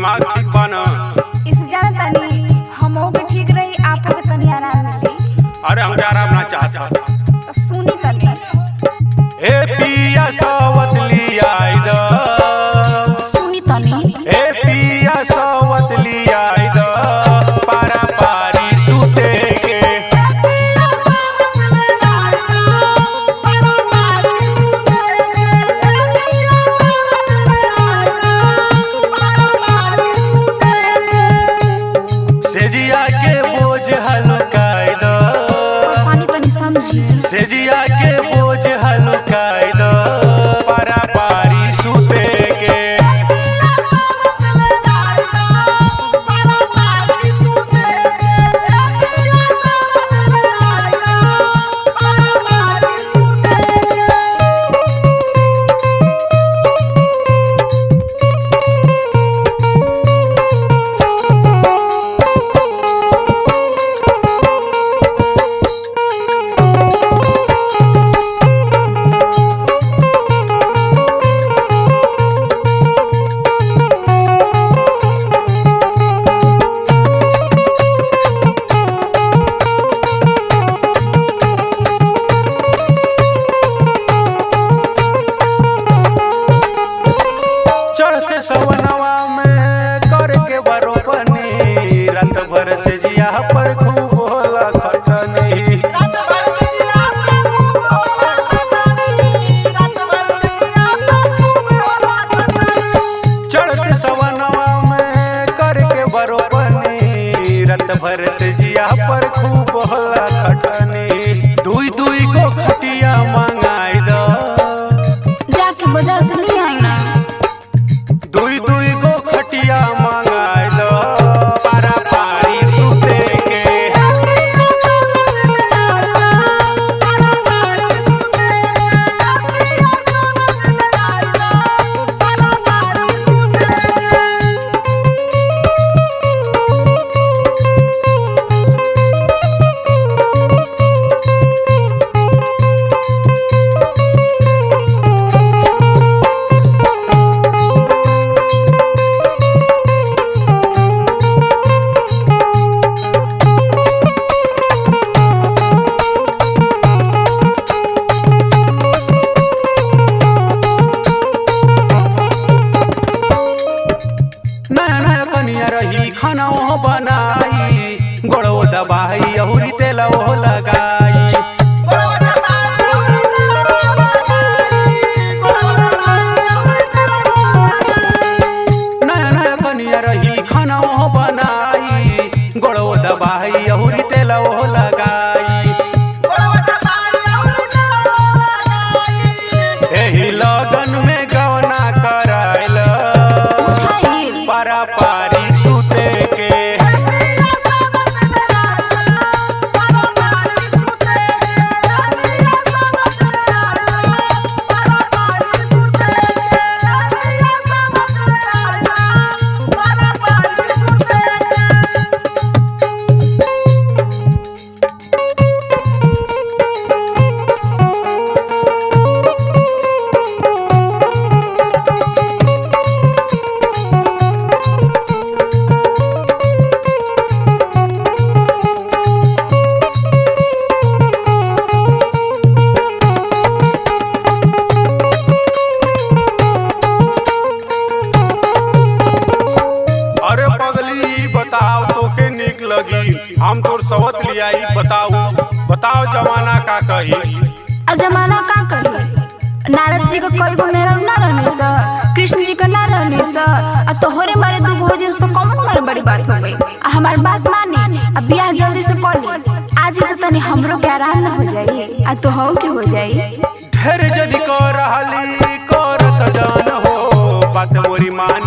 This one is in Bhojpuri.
दिमाग ठीक बा ना? इसे जाना तनी हमो के ठीक रही, आपो के तनी आराम मिली। अरे हम आराम ना चाहता। तो सुनी तनी। ए पिया सवत लिया इधर। सुनी तनी। ए पिया सवत लिया इधर। पारा पारी सूते के। सेजिया के बोझ हल्काई दो। सानी तनी समझी। सेजिया के बोझ हल्काई दो। पारा पारी सूते के। चढ़ते सवनवा में करके बरोपनी। रात भर से जिया पर खूब होला खटनी। चढ़ते सवनवा में करके बरोपनी। रात भर से जिया पर खूब होला खटनी। दुई दुई को खटिया मंगाई दो। जाके बाजार से ले आई ना। दुई दुई को खटिया मंगाई दो। पारा पारी सूते के। नया नया कनिया रही खाना वो बनाई। गोड़ो दबाई अहुरी तेल वो लगाई। नया नया कनिया रही खाना वो बनाई। गोड़ो दबाई अहुरी तेल वो लगाई। एही लगन में गवना कराइल। बुझाइल। पारा पारी सूते के। अरे पगली बताओ तो के निक लगी। हम तोर सवत लियाई। बताओ जमाना का कही। आ जमाना का कही। नारद जी का कोई गो मेहर ना रहने सा, कृष्ण जी का ना रहने सा, आ तोहरे मारे दू हो जे तो कौन मारे बड़ी बात हो गई। आ हमार बात माने, अब ब्याह जल्दी से कर ले। आज ही तो तनी हमरो के आराम ना हो जाई, आ तो हो के हो जाई। ढेर जदी कर रहली कर सजन हो। बात मोरी मान